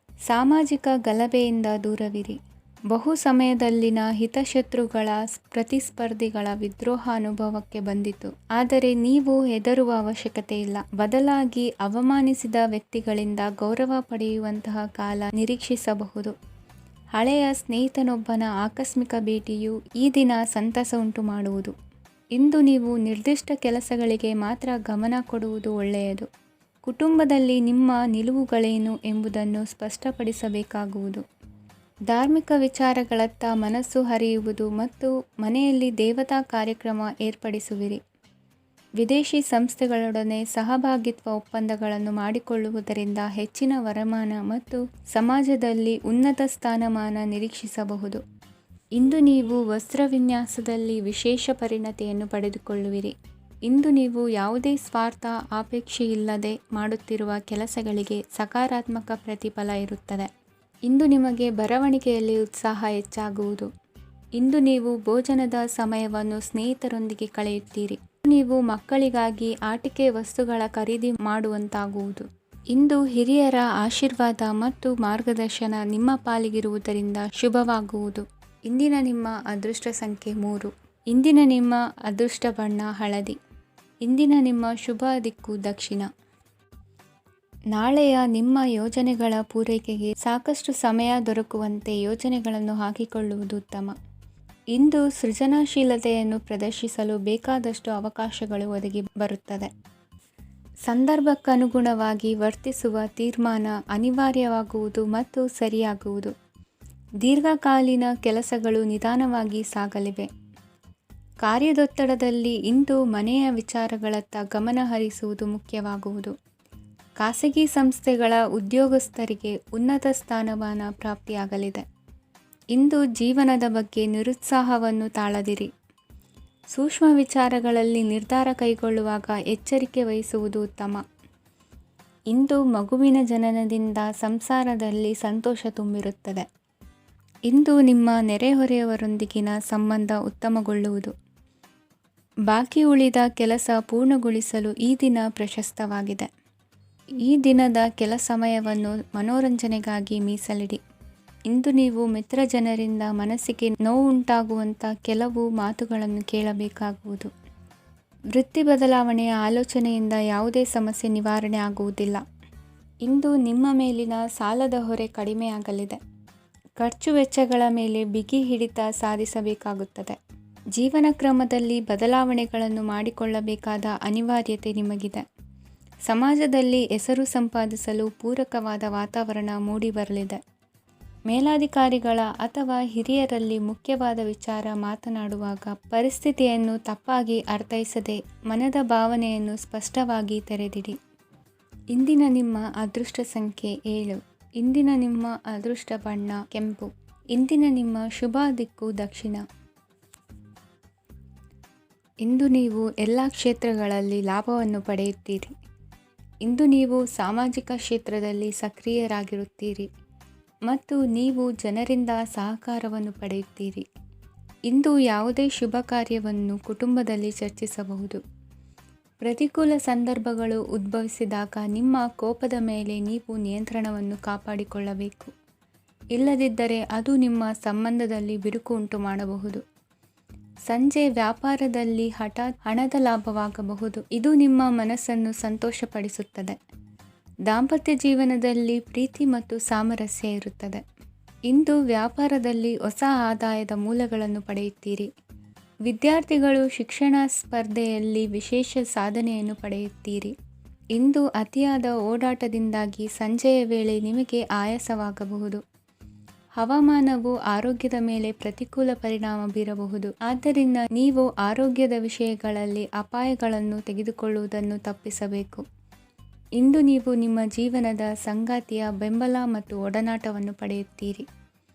ಸಾಮಾಜಿಕ ಗಲಭೆಯಿಂದ ದೂರವಿರಿ. ಬಹು ಸಮಯದಲ್ಲಿನ ಹಿತಶತ್ರುಗಳ ಪ್ರತಿಸ್ಪರ್ಧಿಗಳ ವಿದ್ರೋಹ ಅನುಭವಕ್ಕೆ ಬಂದಿತು. ಆದರೆ ನೀವು ಹೆದರುವ ಅವಶ್ಯಕತೆ ಇಲ್ಲ. ಬದಲಾಗಿ ಅವಮಾನಿಸಿದ ವ್ಯಕ್ತಿಗಳಿಂದ ಗೌರವ ಪಡೆಯುವಂತಹ ಕಾಲ ನಿರೀಕ್ಷಿಸಬಹುದು. ಹಳೆಯ ಸ್ನೇಹಿತನೊಬ್ಬನ ಆಕಸ್ಮಿಕ ಭೇಟಿಯು ಈ ದಿನ ಸಂತಸ ಉಂಟು ಮಾಡುವುದು. ಇಂದು ನೀವು ನಿರ್ದಿಷ್ಟ ಕೆಲಸಗಳಿಗೆ ಮಾತ್ರ ಗಮನ ಕೊಡುವುದು ಒಳ್ಳೆಯದು. ಕುಟುಂಬದಲ್ಲಿ ನಿಮ್ಮ ನಿಲುವುಗಳೇನು ಎಂಬುದನ್ನು ಸ್ಪಷ್ಟಪಡಿಸಬೇಕಾಗುವುದು. ಧಾರ್ಮಿಕ ವಿಚಾರಗಳತ್ತ ಮನಸ್ಸು ಹರಿಯುವುದು ಮತ್ತು ಮನೆಯಲ್ಲಿ ದೇವತಾ ಕಾರ್ಯಕ್ರಮ ಏರ್ಪಡಿಸುವಿರಿ. ವಿದೇಶಿ ಸಂಸ್ಥೆಗಳೊಡನೆ ಸಹಭಾಗಿತ್ವ ಒಪ್ಪಂದಗಳನ್ನು ಮಾಡಿಕೊಳ್ಳುವುದರಿಂದ ಹೆಚ್ಚಿನ ವರಮಾನ ಮತ್ತು ಸಮಾಜದಲ್ಲಿ ಉನ್ನತ ಸ್ಥಾನಮಾನ ನಿರೀಕ್ಷಿಸಬಹುದು. ಇಂದು ನೀವು ವಸ್ತ್ರವಿನ್ಯಾಸದಲ್ಲಿ ವಿಶೇಷ ಪರಿಣತಿಯನ್ನು ಪಡೆದುಕೊಳ್ಳುವಿರಿ. ಇಂದು ನೀವು ಯಾವುದೇ ಸ್ವಾರ್ಥ ಅಪೇಕ್ಷೆಯಿಲ್ಲದೆ ಮಾಡುತ್ತಿರುವ ಕೆಲಸಗಳಿಗೆ ಸಕಾರಾತ್ಮಕ ಪ್ರತಿಫಲ ಇರುತ್ತದೆ. ಇಂದು ನಿಮಗೆ ಬರವಣಿಗೆಯಲ್ಲಿ ಉತ್ಸಾಹ ಹೆಚ್ಚಾಗುವುದು. ಇಂದು ನೀವು ಭೋಜನದ ಸಮಯವನ್ನು ಸ್ನೇಹಿತರೊಂದಿಗೆ ಕಳೆಯುತ್ತೀರಿ. ನೀವು ಮಕ್ಕಳಿಗಾಗಿ ಆಟಿಕೆ ವಸ್ತುಗಳ ಖರೀದಿ ಮಾಡುವಂತಾಗುವುದು. ಇಂದು ಹಿರಿಯರ ಆಶೀರ್ವಾದ ಮತ್ತು ಮಾರ್ಗದರ್ಶನ ನಿಮ್ಮ ಪಾಲಿಗಿರುವುದರಿಂದ ಶುಭವಾಗುವುದು. ಇಂದಿನ ನಿಮ್ಮ ಅದೃಷ್ಟ ಸಂಖ್ಯೆ 3. ಇಂದಿನ ನಿಮ್ಮ ಅದೃಷ್ಟ ಬಣ್ಣ ಹಳದಿ. ಇಂದಿನ ನಿಮ್ಮ ಶುಭ ದಿಕ್ಕು ದಕ್ಷಿಣ. ನಾಳೆಯ ನಿಮ್ಮ ಯೋಜನೆಗಳ ಪೂರೈಕೆಗೆ ಸಾಕಷ್ಟು ಸಮಯ ದೊರಕುವಂತೆ ಯೋಜನೆಗಳನ್ನು ಹಾಕಿಕೊಳ್ಳುವುದು ಉತ್ತಮ. ಇಂದು ಸೃಜನಶೀಲತೆಯನ್ನು ಪ್ರದರ್ಶಿಸಲು ಬೇಕಾದಷ್ಟು ಅವಕಾಶಗಳು ಒದಗಿ ಬರುತ್ತದೆ. ಸಂದರ್ಭಕ್ಕನುಗುಣವಾಗಿ ವರ್ತಿಸುವ ತೀರ್ಮಾನ ಅನಿವಾರ್ಯವಾಗುವುದು ಮತ್ತು ಸರಿಯಾಗುವುದು. ದೀರ್ಘಕಾಲೀನ ಕೆಲಸಗಳು ನಿಧಾನವಾಗಿ ಸಾಗಲಿವೆ. ಕಾರ್ಯದೊತ್ತಡದಲ್ಲಿ ಇಂದು ಮನೆಯ ವಿಚಾರಗಳತ್ತ ಗಮನ ಹರಿಸುವುದು ಮುಖ್ಯವಾಗುವುದು. ಖಾಸಗಿ ಸಂಸ್ಥೆಗಳ ಉದ್ಯೋಗಸ್ಥರಿಗೆ ಉನ್ನತ ಸ್ಥಾನಮಾನ ಪ್ರಾಪ್ತಿಯಾಗಲಿದೆ. ಇಂದು ಜೀವನದ ಬಗ್ಗೆ ನಿರುತ್ಸಾಹವನ್ನು ತಾಳದಿರಿ. ಸೂಕ್ಷ್ಮ ವಿಚಾರಗಳಲ್ಲಿ ನಿರ್ಧಾರ ಕೈಗೊಳ್ಳುವಾಗ ಎಚ್ಚರಿಕೆ ವಹಿಸುವುದು ಉತ್ತಮ. ಇಂದು ಮಗುವಿನ ಜನನದಿಂದ ಸಂಸಾರದಲ್ಲಿ ಸಂತೋಷ ತುಂಬಿರುತ್ತದೆ. ಇಂದು ನಿಮ್ಮ ನೆರೆಹೊರೆಯವರೊಂದಿಗಿನ ಸಂಬಂಧ ಉತ್ತಮಗೊಳ್ಳುವುದು. ಬಾಕಿ ಉಳಿದ ಕೆಲಸ ಪೂರ್ಣಗೊಳಿಸಲು ಈ ದಿನ ಪ್ರಶಸ್ತವಾಗಿದೆ. ಈ ದಿನದ ಕೆಲ ಸಮಯವನ್ನು ಮನೋರಂಜನೆಗಾಗಿ ಮೀಸಲಿಡಿ. ಇಂದು ನೀವು ಮಿತ್ರ ಜನರಿಂದ ಮನಸ್ಸಿಗೆ ನೋವುಂಟಾಗುವಂಥ ಕೆಲವು ಮಾತುಗಳನ್ನು ಕೇಳಬೇಕಾಗುವುದು. ವೃತ್ತಿ ಬದಲಾವಣೆಯ ಆಲೋಚನೆಯಿಂದ ಯಾವುದೇ ಸಮಸ್ಯೆ ನಿವಾರಣೆ ಆಗುವುದಿಲ್ಲ. ಇಂದು ನಿಮ್ಮ ಮೇಲಿನ ಸಾಲದ ಹೊರೆ ಕಡಿಮೆಯಾಗಲಿದೆ. ಖರ್ಚು ವೆಚ್ಚಗಳ ಮೇಲೆ ಬಿಗಿ ಹಿಡಿತ ಸಾಧಿಸಬೇಕಾಗುತ್ತದೆ. ಜೀವನ ಕ್ರಮದಲ್ಲಿ ಬದಲಾವಣೆಗಳನ್ನು ಮಾಡಿಕೊಳ್ಳಬೇಕಾದ ಅನಿವಾರ್ಯತೆ ನಿಮಗಿದೆ. ಸಮಾಜದಲ್ಲಿ ಹೆಸರು ಸಂಪಾದಿಸಲು ಪೂರಕವಾದ ವಾತಾವರಣ ಮೂಡಿಬರಲಿದೆ. ಮೇಲಾಧಿಕಾರಿಗಳ ಅಥವಾ ಹಿರಿಯರಲ್ಲಿ ಮುಖ್ಯವಾದ ವಿಚಾರ ಮಾತನಾಡುವಾಗ ಪರಿಸ್ಥಿತಿಯನ್ನು ತಪ್ಪಾಗಿ ಅರ್ಥೈಸದೆ ಮನದ ಭಾವನೆಯನ್ನು ಸ್ಪಷ್ಟವಾಗಿ ತೆರೆದಿಡಿ. ಇಂದಿನ ನಿಮ್ಮ ಅದೃಷ್ಟ ಸಂಖ್ಯೆ 7. ಇಂದಿನ ನಿಮ್ಮ ಅದೃಷ್ಟ ಬಣ್ಣ ಕೆಂಪು. ಇಂದಿನ ನಿಮ್ಮ ಶುಭ ದಿಕ್ಕು ದಕ್ಷಿಣ. ಇಂದು ನೀವು ಎಲ್ಲ ಕ್ಷೇತ್ರಗಳಲ್ಲಿ ಲಾಭವನ್ನು ಪಡೆಯುತ್ತೀರಿ. ಇಂದು ನೀವು ಸಾಮಾಜಿಕ ಕ್ಷೇತ್ರದಲ್ಲಿ ಸಕ್ರಿಯರಾಗಿರುತ್ತೀರಿ ಮತ್ತು ನೀವು ಜನರಿಂದ ಸಹಕಾರವನ್ನು ಪಡೆಯುತ್ತೀರಿ. ಇಂದು ಯಾವುದೇ ಶುಭ ಕಾರ್ಯವನ್ನು ಕುಟುಂಬದಲ್ಲಿ ಚರ್ಚಿಸಬಹುದು. ಪ್ರತಿಕೂಲ ಸಂದರ್ಭಗಳು ಉದ್ಭವಿಸಿದಾಗ ನಿಮ್ಮ ಕೋಪದ ಮೇಲೆ ನೀವು ನಿಯಂತ್ರಣವನ್ನು ಕಾಪಾಡಿಕೊಳ್ಳಬೇಕು. ಇಲ್ಲದಿದ್ದರೆ ಅದು ನಿಮ್ಮ ಸಂಬಂಧದಲ್ಲಿ ಬಿರುಕು ಉಂಟು ಮಾಡಬಹುದು. ಸಂಜೆ ವ್ಯಾಪಾರದಲ್ಲಿ ಹಠಾತ್ ಹಣದ ಲಾಭವಾಗಬಹುದು. ಇದು ನಿಮ್ಮ ಮನಸ್ಸನ್ನು ಸಂತೋಷಪಡಿಸುತ್ತದೆ. ದಾಂಪತ್ಯ ಜೀವನದಲ್ಲಿ ಪ್ರೀತಿ ಮತ್ತು ಸಾಮರಸ್ಯ ಇರುತ್ತದೆ. ಇಂದು ವ್ಯಾಪಾರದಲ್ಲಿ ಹೊಸ ಆದಾಯದ ಮೂಲಗಳನ್ನು ಪಡೆಯುತ್ತೀರಿ. ವಿದ್ಯಾರ್ಥಿಗಳು ಶಿಕ್ಷಣ ಸ್ಪರ್ಧೆಯಲ್ಲಿ ವಿಶೇಷ ಸಾಧನೆಯನ್ನು ಪಡೆಯುತ್ತೀರಿ. ಇಂದು ಅತಿಯಾದ ಓಡಾಟದಿಂದಾಗಿ ಸಂಜೆಯ ವೇಳೆ ನಿಮಗೆ ಆಯಾಸವಾಗಬಹುದು. ಹವಾಮಾನವು ಆರೋಗ್ಯದ ಮೇಲೆ ಪ್ರತಿಕೂಲ ಪರಿಣಾಮ ಬೀರಬಹುದು. ಆದ್ದರಿಂದ ನೀವು ಆರೋಗ್ಯದ ವಿಷಯಗಳಲ್ಲಿ ಅಪಾಯಗಳನ್ನು ತೆಗೆದುಕೊಳ್ಳುವುದನ್ನು ತಪ್ಪಿಸಬೇಕು. ಇಂದು ನೀವು ನಿಮ್ಮ ಜೀವನದ ಸಂಗಾತಿಯ ಬೆಂಬಲ ಮತ್ತು ಒಡನಾಟವನ್ನು ಪಡೆಯುತ್ತೀರಿ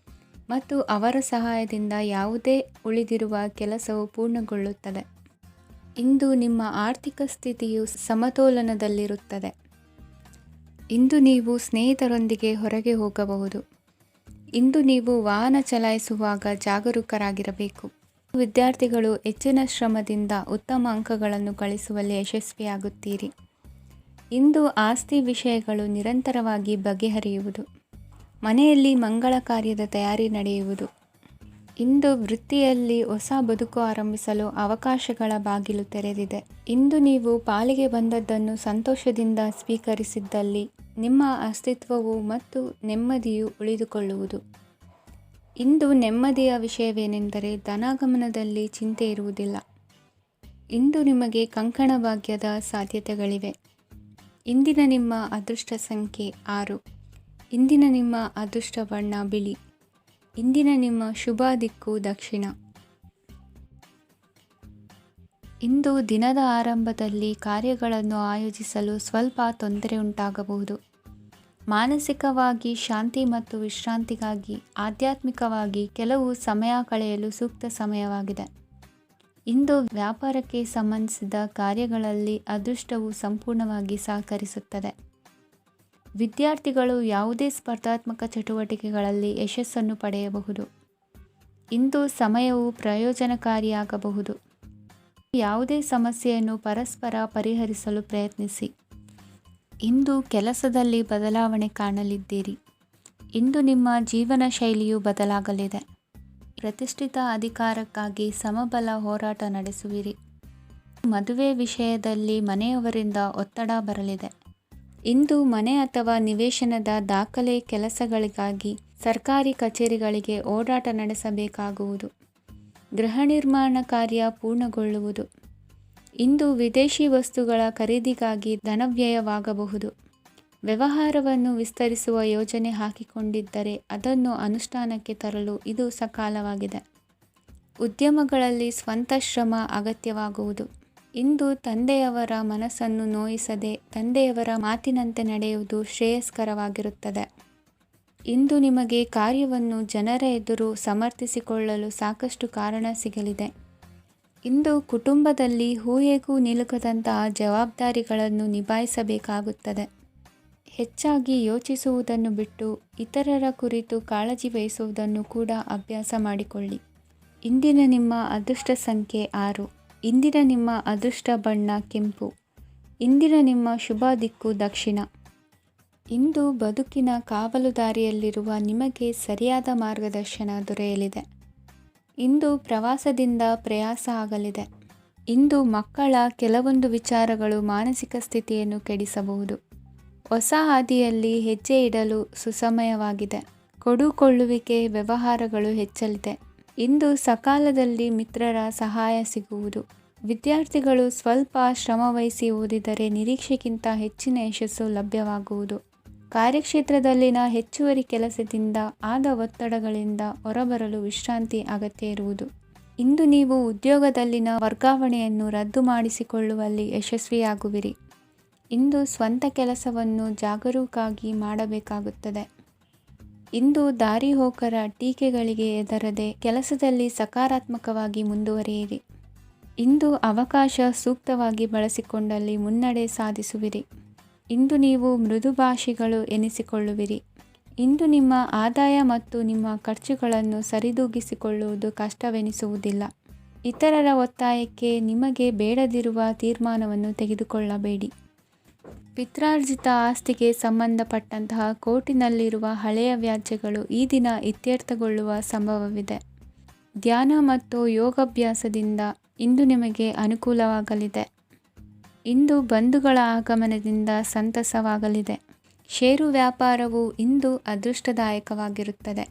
ಮತ್ತು ಅವರ ಸಹಾಯದಿಂದ ಯಾವುದೇ ಉಳಿದಿರುವ ಕೆಲಸವು ಪೂರ್ಣಗೊಳ್ಳುತ್ತದೆ. ಇಂದು ನಿಮ್ಮ ಆರ್ಥಿಕ ಸ್ಥಿತಿಯು ಸಮತೋಲನದಲ್ಲಿರುತ್ತದೆ. ಇಂದು ನೀವು ಸ್ನೇಹಿತರೊಂದಿಗೆ ಹೊರಗೆ ಹೋಗಬಹುದು. ಇಂದು ನೀವು ವಾಹನ ಚಲಾಯಿಸುವಾಗ ಜಾಗರೂಕರಾಗಿರಬೇಕು. ವಿದ್ಯಾರ್ಥಿಗಳು ಹೆಚ್ಚಿನ ಶ್ರಮದಿಂದ ಉತ್ತಮ ಅಂಕಗಳನ್ನು ಗಳಿಸುವಲ್ಲಿ ಯಶಸ್ವಿಯಾಗುತ್ತೀರಿ. ಇಂದು ಆಸ್ತಿ ವಿಷಯಗಳು ನಿರಂತರವಾಗಿ ಬಗೆಹರಿಯುವುದು. ಮನೆಯಲ್ಲಿ ಮಂಗಳ ಕಾರ್ಯದ ತಯಾರಿ ನಡೆಯುವುದು. ಇಂದು ವೃತ್ತಿಯಲ್ಲಿ ಹೊಸ ಬದುಕು ಆರಂಭಿಸಲು ಅವಕಾಶಗಳ ಬಾಗಿಲು ತೆರೆದಿದೆ. ಇಂದು ನೀವು ಪಾಲಿಗೆ ಬಂದದ್ದನ್ನು ಸಂತೋಷದಿಂದ ಸ್ವೀಕರಿಸಿದ್ದಲ್ಲಿ ನಿಮ್ಮ ಅಸ್ತಿತ್ವವು ಮತ್ತು ನೆಮ್ಮದಿಯು ಉಳಿದುಕೊಳ್ಳುವುದು. ಇಂದು ನೆಮ್ಮದಿಯ ವಿಷಯವೇನೆಂದರೆ ಧನಾಗಮನದಲ್ಲಿ ಚಿಂತೆ ಇರುವುದಿಲ್ಲ. ಇಂದು ನಿಮಗೆ ಕಂಕಣ ಭಾಗ್ಯದ ಸಾಧ್ಯತೆಗಳಿವೆ. ಇಂದಿನ ನಿಮ್ಮ ಅದೃಷ್ಟ ಸಂಖ್ಯೆ 6. ಇಂದಿನ ನಿಮ್ಮ ಅದೃಷ್ಟ ಬಣ್ಣ ಬಿಳಿ. ಇಂದಿನ ನಿಮ್ಮ ಶುಭ ದಿಕ್ಕು ದಕ್ಷಿಣ. ಇಂದು ದಿನದ ಆರಂಭದಲ್ಲಿ ಕಾರ್ಯಗಳನ್ನು ಆಯೋಜಿಸಲು ಸ್ವಲ್ಪ ತೊಂದರೆ ಉಂಟಾಗಬಹುದು. ಮಾನಸಿಕವಾಗಿ ಶಾಂತಿ ಮತ್ತು ವಿಶ್ರಾಂತಿಗಾಗಿ ಆಧ್ಯಾತ್ಮಿಕವಾಗಿ ಕೆಲವು ಸಮಯ ಕಳೆಯಲು ಸೂಕ್ತ ಸಮಯವಾಗಿದೆ. ಇಂದು ವ್ಯಾಪಾರಕ್ಕೆ ಸಂಬಂಧಿಸಿದ ಕಾರ್ಯಗಳಲ್ಲಿ ಅದೃಷ್ಟವು ಸಂಪೂರ್ಣವಾಗಿ ಸಹಕರಿಸುತ್ತದೆ. ವಿದ್ಯಾರ್ಥಿಗಳು ಯಾವುದೇ ಸ್ಪರ್ಧಾತ್ಮಕ ಚಟುವಟಿಕೆಗಳಲ್ಲಿ ಯಶಸ್ಸನ್ನು ಪಡೆಯಬಹುದು. ಇಂದು ಸಮಯವು ಪ್ರಯೋಜನಕಾರಿಯಾಗಬಹುದು. ಯಾವುದೇ ಸಮಸ್ಯೆಯನ್ನು ಪರಸ್ಪರ ಪರಿಹರಿಸಲು ಪ್ರಯತ್ನಿಸಿ. ಇಂದು ಕೆಲಸದಲ್ಲಿ ಬದಲಾವಣೆ ಕಾಣಲಿದ್ದೀರಿ. ಇಂದು ನಿಮ್ಮ ಜೀವನ ಶೈಲಿಯು ಬದಲಾಗಲಿದೆ. ಪ್ರತಿಷ್ಠಿತ ಅಧಿಕಾರಕ್ಕಾಗಿ ಸಮಬಲ ಹೋರಾಟ ನಡೆಸುವಿರಿ. ಮದುವೆ ವಿಷಯದಲ್ಲಿ ಮನೆಯವರಿಂದ ಒತ್ತಡ ಬರಲಿದೆ. ಇಂದು ಮನೆ ಅಥವಾ ನಿವೇಶನದ ದಾಖಲೆ ಕೆಲಸಗಳಿಗಾಗಿ ಸರ್ಕಾರಿ ಕಚೇರಿಗಳಿಗೆ ಓಡಾಟ ನಡೆಸಬೇಕಾಗುವುದು. ಗೃಹ ನಿರ್ಮಾಣ ಕಾರ್ಯ ಪೂರ್ಣಗೊಳ್ಳುವುದು. ಇಂದು ವಿದೇಶಿ ವಸ್ತುಗಳ ಖರೀದಿಗಾಗಿ ಧನವ್ಯಯವಾಗಬಹುದು. ವ್ಯವಹಾರವನ್ನು ವಿಸ್ತರಿಸುವ ಯೋಜನೆ ಹಾಕಿಕೊಂಡಿದ್ದರೆ ಅದನ್ನು ಅನುಷ್ಠಾನಕ್ಕೆ ತರಲು ಇದು ಸಕಾಲವಾಗಿದೆ. ಉದ್ಯಮಗಳಲ್ಲಿ ಸ್ವಂತ ಶ್ರಮ ಅಗತ್ಯವಾಗುವುದು. ಇಂದು ತಂದೆಯವರ ಮನಸ್ಸನ್ನು ನೋಯಿಸದೆ ತಂದೆಯವರ ಮಾತಿನಂತೆ ನಡೆಯುವುದು ಶ್ರೇಯಸ್ಕರವಾಗಿರುತ್ತದೆ. ಇಂದು ನಿಮಗೆ ಕಾರ್ಯವನ್ನು ಜನರ ಎದುರು ಸಮರ್ಥಿಸಿಕೊಳ್ಳಲು ಸಾಕಷ್ಟು ಕಾರಣ ಸಿಗಲಿದೆ. ಇಂದು ಕುಟುಂಬದಲ್ಲಿ ಊಹೆಗೂ ನಿಲುಕದಂತಹ ಜವಾಬ್ದಾರಿಗಳನ್ನು ನಿಭಾಯಿಸಬೇಕಾಗುತ್ತದೆ. ಹೆಚ್ಚಾಗಿ ಯೋಚಿಸುವುದನ್ನು ಬಿಟ್ಟು ಇತರರ ಕುರಿತು ಕಾಳಜಿ ವಹಿಸುವುದನ್ನು ಕೂಡ ಅಭ್ಯಾಸ ಮಾಡಿಕೊಳ್ಳಿ. ಇಂದಿನ ನಿಮ್ಮ ಅದೃಷ್ಟ ಸಂಖ್ಯೆ 6. ಇಂದಿನ ನಿಮ್ಮ ಅದೃಷ್ಟ ಬಣ್ಣ ಕೆಂಪು. ಇಂದಿನ ನಿಮ್ಮ ಶುಭ ದಿಕ್ಕು ದಕ್ಷಿಣ. ಇಂದು ಬದುಕಿನ ಕಾವಲುದಾರಿಯಲ್ಲಿರುವ ನಿಮಗೆ ಸರಿಯಾದ ಮಾರ್ಗದರ್ಶನ ದೊರೆಯಲಿದೆ. ಇಂದು ಪ್ರವಾಸದಿಂದ ಪ್ರಯಾಸ ಆಗಲಿದೆ. ಇಂದು ಮಕ್ಕಳ ಕೆಲವೊಂದು ವಿಚಾರಗಳು ಮಾನಸಿಕ ಸ್ಥಿತಿಯನ್ನು ಕೆಡಿಸಬಹುದು. ಹೊಸ ಹಾದಿಯಲ್ಲಿ ಹೆಜ್ಜೆ ಇಡಲು ಸುಸಮಯವಾಗಿದೆ. ಕೊಡುಕೊಳ್ಳುವಿಕೆ ವ್ಯವಹಾರಗಳು ಹೆಚ್ಚಲಿದೆ. ಇಂದು ಸಕಾಲದಲ್ಲಿ ಮಿತ್ರರ ಸಹಾಯ ಸಿಗುವುದು. ವಿದ್ಯಾರ್ಥಿಗಳು ಸ್ವಲ್ಪ ಶ್ರಮವಹಿಸಿ ಓದಿದರೆ ನಿರೀಕ್ಷೆಗಿಂತ ಹೆಚ್ಚಿನ ಯಶಸ್ಸು ಲಭ್ಯವಾಗುವುದು. ಕಾರ್ಯಕ್ಷೇತ್ರದಲ್ಲಿನ ಹೆಚ್ಚುವರಿ ಕೆಲಸದಿಂದ ಆದ ಒತ್ತಡಗಳಿಂದ ಹೊರಬರಲು ವಿಶ್ರಾಂತಿ ಅಗತ್ಯ ಇರುವುದು. ಇಂದು ನೀವು ಉದ್ಯೋಗದಲ್ಲಿನ ವರ್ಗಾವಣೆಯನ್ನು ರದ್ದು ಮಾಡಿಸಿಕೊಳ್ಳುವಲ್ಲಿ ಯಶಸ್ವಿಯಾಗುವಿರಿ. ಇಂದು ಸ್ವಂತ ಕೆಲಸವನ್ನು ಜಾಗರೂಕರಾಗಿ ಮಾಡಬೇಕಾಗುತ್ತದೆ. ಇಂದು ದಾರಿಹೋಕರ ಟೀಕೆಗಳಿಗೆ ಹೆದರದೆ ಕೆಲಸದಲ್ಲಿ ಸಕಾರಾತ್ಮಕವಾಗಿ ಮುಂದುವರಿಯಿರಿ. ಇಂದು ಅವಕಾಶ ಸೂಕ್ತವಾಗಿ ಬಳಸಿಕೊಂಡಲ್ಲಿ ಮುನ್ನಡೆ ಸಾಧಿಸುವಿರಿ. ಇಂದು ನೀವು ಮೃದುಭಾಷಿಗಳು ಎನಿಸಿಕೊಳ್ಳುವಿರಿ. ಇಂದು ನಿಮ್ಮ ಆದಾಯ ಮತ್ತು ನಿಮ್ಮ ಖರ್ಚುಗಳನ್ನು ಸರಿದೂಗಿಸಿಕೊಳ್ಳುವುದು ಕಷ್ಟವೆನಿಸುವುದಿಲ್ಲ. ಇತರರ ಒತ್ತಾಯಕ್ಕೆ ನಿಮಗೆ ಬೇಡದಿರುವ ತೀರ್ಮಾನವನ್ನು ತೆಗೆದುಕೊಳ್ಳಬೇಡಿ. ಪಿತ್ರಾರ್ಜಿತ ಆಸ್ತಿಗೆ ಸಂಬಂಧಪಟ್ಟಂತಹ ಕೋರ್ಟಿನಲ್ಲಿರುವ ಹಳೆಯ ವ್ಯಾಜ್ಯಗಳು ಈ ದಿನ ಇತ್ಯರ್ಥಗೊಳ್ಳುವ ಸಂಭವವಿದೆ. ಧ್ಯಾನ ಮತ್ತು ಯೋಗಾಭ್ಯಾಸದಿಂದ ಇಂದು ನಿಮಗೆ ಅನುಕೂಲವಾಗಲಿದೆ. ಇಂದು ಬಂಧುಗಳ ಆಗಮನದಿಂದ ಸಂತಸವಾಗಲಿದೆ. ಷೇರು ವ್ಯಾಪಾರವು ಇಂದು ಅದೃಷ್ಟದಾಯಕವಾಗಿರುತ್ತದೆ.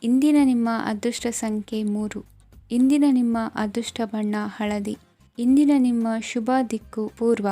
ಇಂದಿನ ನಿಮ್ಮ ಅದೃಷ್ಟ ಸಂಖ್ಯೆ 3. ಇಂದಿನ ನಿಮ್ಮ ಅದೃಷ್ಟ ಬಣ್ಣ ಹಳದಿ. ಇಂದಿನ ನಿಮ್ಮ ಶುಭ ದಿಕ್ಕು ಪೂರ್ವ.